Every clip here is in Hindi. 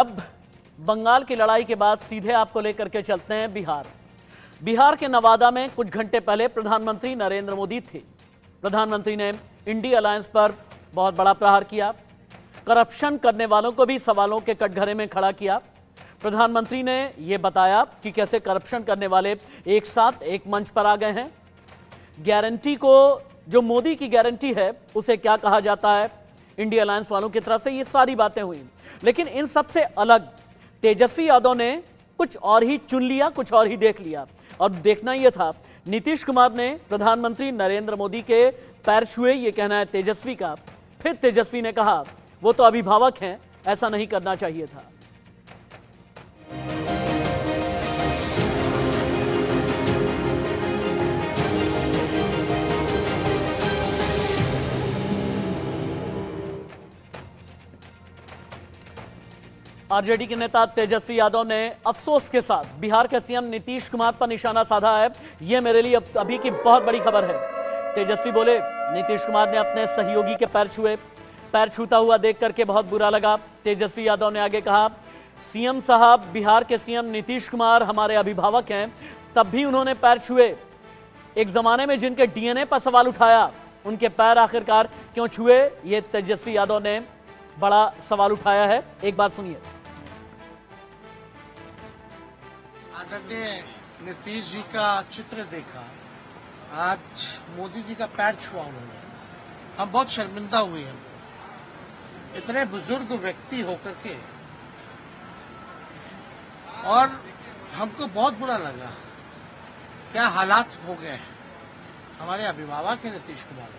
अब बंगाल की लड़ाई के बाद सीधे आपको लेकर के चलते हैं बिहार। बिहार के नवादा में कुछ घंटे पहले प्रधानमंत्री नरेंद्र मोदी थे। प्रधानमंत्री ने इंडी अलायंस पर बहुत बड़ा प्रहार किया, करप्शन करने वालों को भी सवालों के कटघरे में खड़ा किया। प्रधानमंत्री ने यह बताया कि कैसे करप्शन करने वाले एक साथ एक मंच पर आ गए हैं। गारंटी को, जो मोदी की गारंटी है, उसे क्या कहा जाता है इंडी अलायंस वालों की तरफ से, ये सारी बातें हुई। लेकिन इन सबसे अलग तेजस्वी यादव ने कुछ और ही चुन लिया, कुछ और ही देख लिया। और देखना यह था, नीतीश कुमार ने प्रधानमंत्री नरेंद्र मोदी के पैर छुए, यह कहना है तेजस्वी का। फिर तेजस्वी ने कहा वो तो अभिभावक हैं, ऐसा नहीं करना चाहिए था। आरजेडी के नेता तेजस्वी यादव ने अफसोस के साथ बिहार के सीएम नीतीश कुमार पर निशाना साधा है। यह मेरे लिए अभी की बहुत बड़ी खबर है। तेजस्वी बोले, नीतीश कुमार ने अपने सहयोगी के पैर छुए, पैर छूता हुआ देख करके बहुत बुरा लगा। तेजस्वी यादव ने आगे कहा, सीएम साहब, बिहार के सीएम नीतीश कुमार हमारे अभिभावक हैं, तब भी उन्होंने पैर छुए। एक जमाने में जिनके डीएनए पर सवाल उठाया, उनके पैर आखिरकार क्यों छुए? ये तेजस्वी यादव ने बड़ा सवाल उठाया है। एक बार सुनिए। आदरणीय नीतीश जी का चित्र देखा, आज मोदी जी का पैर छुआ उन्होंने, हम बहुत शर्मिंदा हुए हैं। इतने बुजुर्ग व्यक्ति होकर के, और हमको बहुत बुरा लगा क्या हालात हो गए। हमारे अभिभावक है नीतीश कुमार,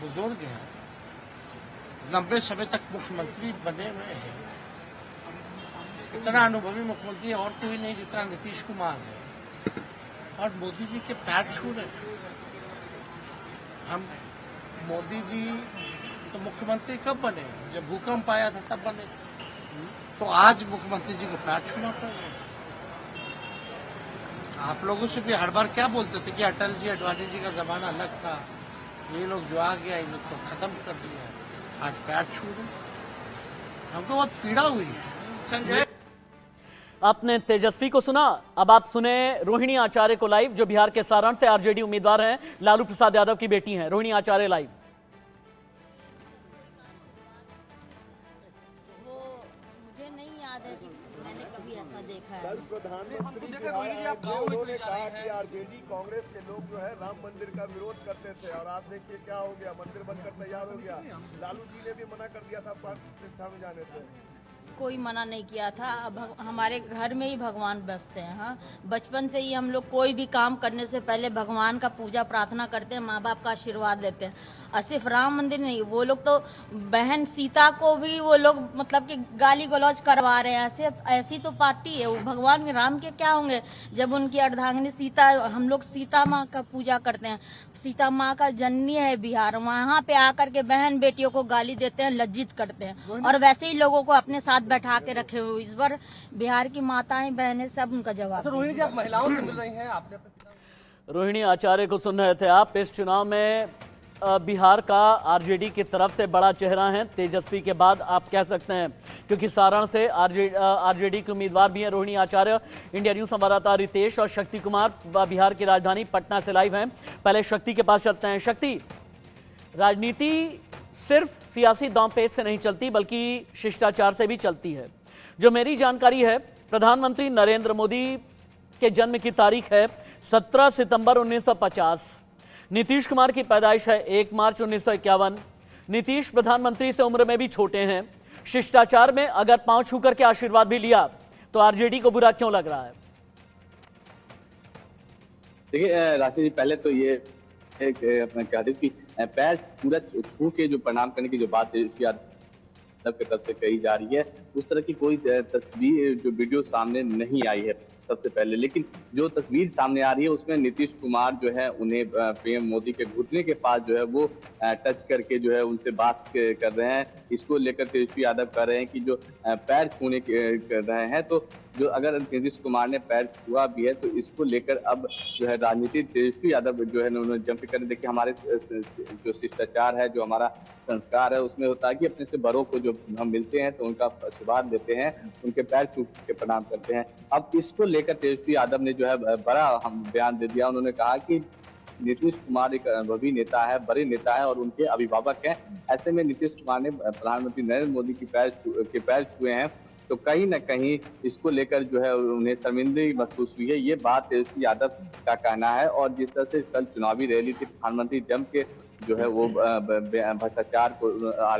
बुजुर्ग हैं, लंबे समय तक मुख्यमंत्री बने हुए हैं। इतना अनुभवी मुख्यमंत्री और कोई नहीं जितना नीतीश कुमार है, और मोदी जी के पैर छू रहे। हम मोदी जी तो मुख्यमंत्री कब बने? जब भूकंप आया था तब बने। तो आज मुख्यमंत्री जी को पैर छूना पड़ रहा। आप लोगों से भी हर बार क्या बोलते थे कि अटल जी, अडवाणी जी का जमाना अलग था, ये लोग जो आ गया, इन लोग को खत्म कर दिया। आज पैर छू रहे, हमको बहुत पीड़ा हुई है। संजय, आपने तेजस्वी को सुना, अब आप सुने रोहिणी आचार्य को लाइव, जो बिहार के सारण से आरजेडी उम्मीदवार हैं, लालू प्रसाद यादव की बेटी हैं। रोहिणी आचार्य लाइव। वो मुझे नहीं याद है कि मैंने कभी ऐसा देखा है। कल प्रधानमंत्री उन्होंने कहा कि आरजेडी कांग्रेस के लोग जो है राम मंदिर का विरोध करते थे, और आप देखिए क्या हो गया, मंदिर बनकर तैयार हो गया। लालू जी ने भी मना कर दिया था प्रतिष्ठा में जाने से। कोई मना नहीं किया था। अब हमारे घर में ही भगवान बसते हैं। हाँ, बचपन से ही हम लोग कोई भी काम करने से पहले भगवान का पूजा प्रार्थना करते हैं, माँ बाप का आशीर्वाद लेते हैं। और सिर्फ राम मंदिर नहीं, वो लोग तो बहन सीता को भी वो लोग मतलब कि गाली गलौज करवा रहे हैं। ऐसी तो पार्टी है। वो भगवान राम के क्या होंगे जब उनकी अर्धांगिनी सीता, हम लोग सीता माँ का पूजा करते हैं। सीता माँ का जननी है बिहार, वहाँ पे आकर के बहन बेटियों को गाली देते हैं, लज्जित करते हैं, और वैसे ही लोगों को अपने साथ बैठा के रखे हुए। इस बार बिहार की माताएं बहनें सब उनका जवाब। रोहिणी जी, आप महिलाओं से मिल रही हैं, आपने रोहिणी आचार्य को सुन रहे थे आप। इस चुनाव में बिहार का आरजेडी की तरफ से बड़ा चेहरा है तेजस्वी के बाद, आप कह सकते हैं, क्योंकि सारण से आरजेडी के उम्मीदवार भी हैं रोहिणी आचार्य। इंडिया न्यूज संवाददाता रितेश और शक्ति कुमार बिहार की राजधानी पटना से लाइव हैं। पहले शक्ति के पास चलते हैं। शक्ति, राजनीति सिर्फ सियासी दांवपेच से नहीं चलती, बल्कि शिष्टाचार से भी चलती है। जो मेरी जानकारी है, प्रधानमंत्री नरेंद्र मोदी के जन्म की तारीख है 17 सितंबर 1950। नीतीश कुमार की पैदाइश है 1 मार्च 1951। नीतीश प्रधानमंत्री से उम्र में भी छोटे हैं। शिष्टाचार में अगर पांव छू करके आशीर्वाद भी लिया तो आरजेडी को बुरा क्यों लग रहा है? देखिए राशि जी, पहले तो ये कह दूं कि पैर पूरा छू के जो प्रणाम करने की जो बात यादव की तरफ से कही जा रही है, उस तरह की कोई तस्वीर, जो वीडियो सामने नहीं आई है। सबसे पहले। लेकिन जो तस्वीर सामने आ रही है उसमें नीतीश कुमार जो है उन्हें पीएम मोदी के घुटने के पास जो है वो टच करके जो है उनसे बात कर रहे हैं। इसको लेकर तेजस्वी यादव कह रहे हैं कि जो पैर छूने कर रहे हैं, तो जो अगर नीतीश कुमार ने पैर छुआ भी है तो इसको लेकर अब जो है राजनीति तेजस्वी यादव जो है उन्होंने जंप कर, देखिए हमारे जो शिष्टाचार है, जो हमारा संस्कार है, उसमें होता है कि अपने से बड़ों को जो हम मिलते हैं तो उनका आशीर्वाद लेते हैं, उनके पैर छू के प्रणाम करते हैं। अब इसको लेकर तेजस्वी यादव ने जो है बड़ा हम बयान दे दिया। उन्होंने कहा कि नीतीश कुमार एक अनुभवी नेता है, बड़े नेता है और उनके अभिभावक हैं। ऐसे में नीतीश कुमार ने प्रधानमंत्री नरेंद्र मोदी के पैर छुए हैं, तो कहीं न कहीं इसको लेकर जो है उन्हें शर्मिंदगी महसूस हुई है। ये बात तेजस्वी यादव का कहना है। और जिस तरह से कल चुनावी रैली थी, प्रधानमंत्री जम के जो है वो भ्रष्टाचार को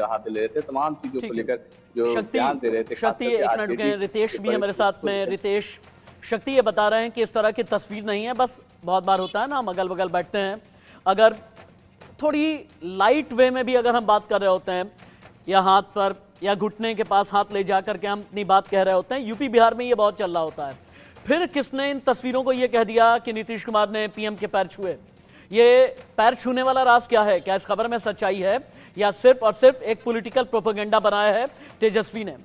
हाथ ले रहे थे, तमाम चीजों को लेकर जो बयान दे रहे थे। शक्ति, एक मिनट रुकें, रितेश भी है मेरे साथ में। रितेश, शक्ति ये बता रहे हैं कि इस तरह की तस्वीर नहीं है, बस बहुत बार होता है ना, हम अगल बगल बैठते हैं, अगर थोड़ी लाइट वे में भी अगर हम बात कर रहे होते हैं या हाथ पर या घुटने के पास हाथ ले जा करके हम अपनी बात कह रहे होते हैं, यूपी बिहार में ये बहुत चल रहा होता है। फिर किसने इन तस्वीरों को ये कह दिया कि नीतीश कुमार ने पीएम के पैर छुए? ये पैर छूने वाला राज क्या है? क्या इस खबर में सच्चाई है या सिर्फ और सिर्फ एक पॉलिटिकल प्रोपेगेंडा बनाया है तेजस्वी ने?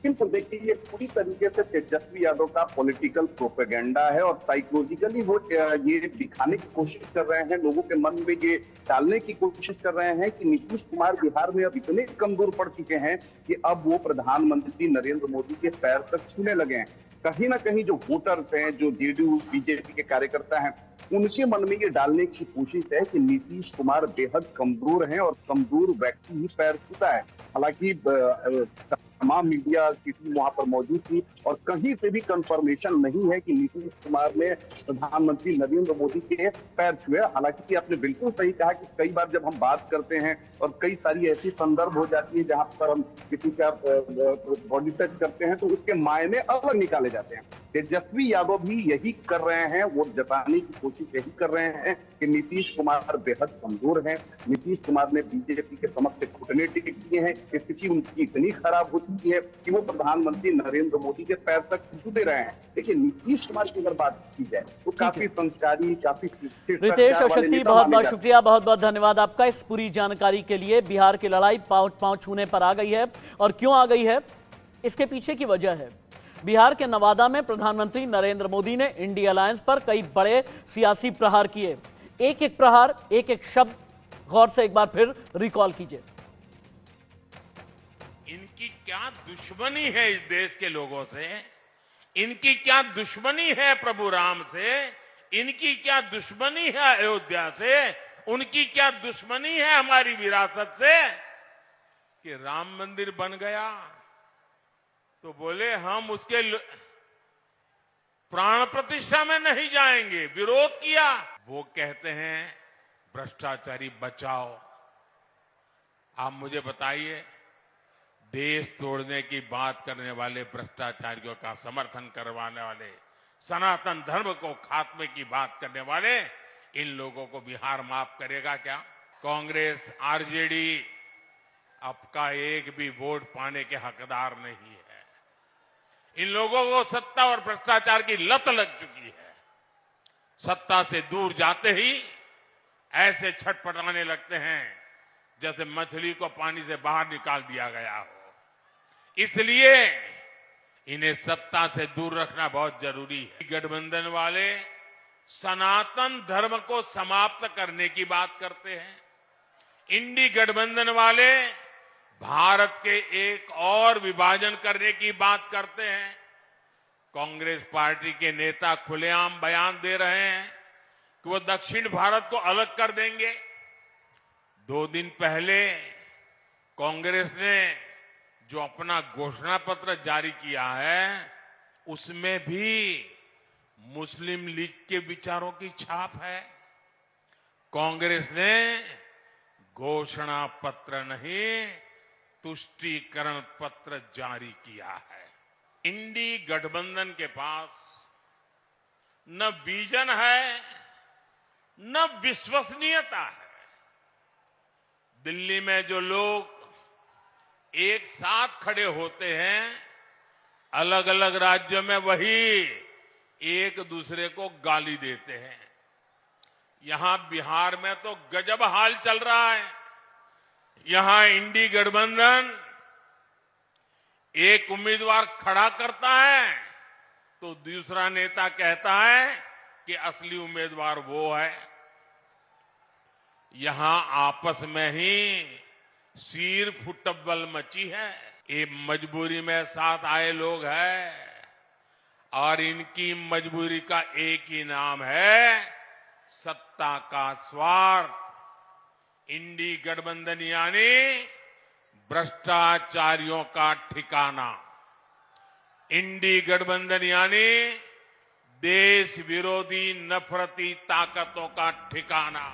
तो देखिए, ये पूरी तरीके से तेजस्वी यादव का पॉलिटिकल प्रोपेगेंडा है और साइकोलॉजिकली वो ये दिखाने की कोशिश कर रहे हैं, लोगों के मन में ये डालने की कोशिश कर रहे हैं कि नीतीश कुमार बिहार में अब इतने कमजोर पड़ चुके हैं कि अब वो प्रधानमंत्री नरेंद्र मोदी के पैर तक छूने लगे हैं। कहीं ना कहीं जो वोटर्स हैं, जो जेडीयू बीजेपी के कार्यकर्ता हैं, उनके मन में ये डालने की कोशिश है कि नीतीश कुमार बेहद कमजोर हैं और कमजोर व्यक्ति ही पैर छूता है। हालांकि तमाम मीडिया की टीम वहां पर मौजूद थी और कहीं से भी कंफर्मेशन नहीं है कि नीतीश कुमार ने प्रधानमंत्री नरेंद्र मोदी के पैर छुए। हालांकि आपने बिल्कुल सही कहा कि कई बार जब हम बात करते हैं और कई सारी ऐसी संदर्भ हो जाती है जहां पर हम किसी का बॉडी टच करते हैं तो उसके मायने अलग निकाले जाते हैं। तेजस्वी यादव भी यही कर रहे हैं, वो जताने की कोशिश यही कर रहे हैं कि नीतीश कुमार बेहद कमजोर हैं। नीतीश कुमार ने बीजेपी के समक्ष घुटने टेक दिए हैं, स्थिति उनकी इतनी खराब हो चुकी है कि वो प्रधानमंत्री नरेंद्र मोदी के पैर तक छूते रहे हैं। देखिए, नीतीश कुमार की अगर बात की जाए तो काफी संस्कारी, काफी रितेश और शक्ति, बहुत बहुत शुक्रिया, बहुत बहुत धन्यवाद आपका इस पूरी जानकारी के लिए। बिहार की लड़ाई पांव छूने पर आ गई है और क्यों आ गई है, इसके पीछे की वजह है बिहार के नवादा में प्रधानमंत्री नरेंद्र मोदी ने इंडिया अलायंस पर कई बड़े सियासी प्रहार किए। एक एक प्रहार, एक एक शब्द गौर से एक बार फिर रिकॉल कीजिए। इनकी क्या दुश्मनी है इस देश के लोगों से, इनकी क्या दुश्मनी है प्रभु राम से, इनकी क्या दुश्मनी है अयोध्या से, उनकी क्या दुश्मनी है हमारी विरासत से कि राम मंदिर बन गया तो बोले हम उसके प्राण प्रतिष्ठा में नहीं जाएंगे, विरोध किया। वो कहते हैं भ्रष्टाचारी बचाओ। आप मुझे बताइए, देश तोड़ने की बात करने वाले भ्रष्टाचारियों का समर्थन करवाने वाले, सनातन धर्म को खात्मे की बात करने वाले, इन लोगों को बिहार माफ करेगा क्या? कांग्रेस, आरजेडी आपका एक भी वोट पाने के हकदार नहीं है। इन लोगों को सत्ता और भ्रष्टाचार की लत लग चुकी है। सत्ता से दूर जाते ही ऐसे छटपटाने लगते हैं जैसे मछली को पानी से बाहर निकाल दिया गया हो। इसलिए इन्हें सत्ता से दूर रखना बहुत जरूरी है। गठबंधन वाले सनातन धर्म को समाप्त करने की बात करते हैं। इंडी गठबंधन वाले भारत के एक और विभाजन करने की बात करते हैं। कांग्रेस पार्टी के नेता खुलेआम बयान दे रहे हैं कि वो दक्षिण भारत को अलग कर देंगे। 2 दिन पहले कांग्रेस ने जो अपना घोषणा पत्र जारी किया है उसमें भी मुस्लिम लीग के विचारों की छाप है। कांग्रेस ने घोषणा पत्र नहीं, तुष्टीकरण पत्र जारी किया है। इंडी गठबंधन के पास न विजन है न विश्वसनीयता है। दिल्ली में जो लोग एक साथ खड़े होते हैं अलग अलग राज्यों में वही एक दूसरे को गाली देते हैं। यहां बिहार में तो गजब हाल चल रहा है। यहां इंडी गठबंधन एक उम्मीदवार खड़ा करता है तो दूसरा नेता कहता है कि असली उम्मीदवार वो है। यहां आपस में ही सिर फुटबल मची है। ये मजबूरी में साथ आए लोग हैं और इनकी मजबूरी का एक ही नाम है सत्ता का स्वार्थ। इंडी गठबंधन यानी भ्रष्टाचारियों का ठिकाना। इंडी गठबंधन यानी देश विरोधी नफरती ताकतों का ठिकाना।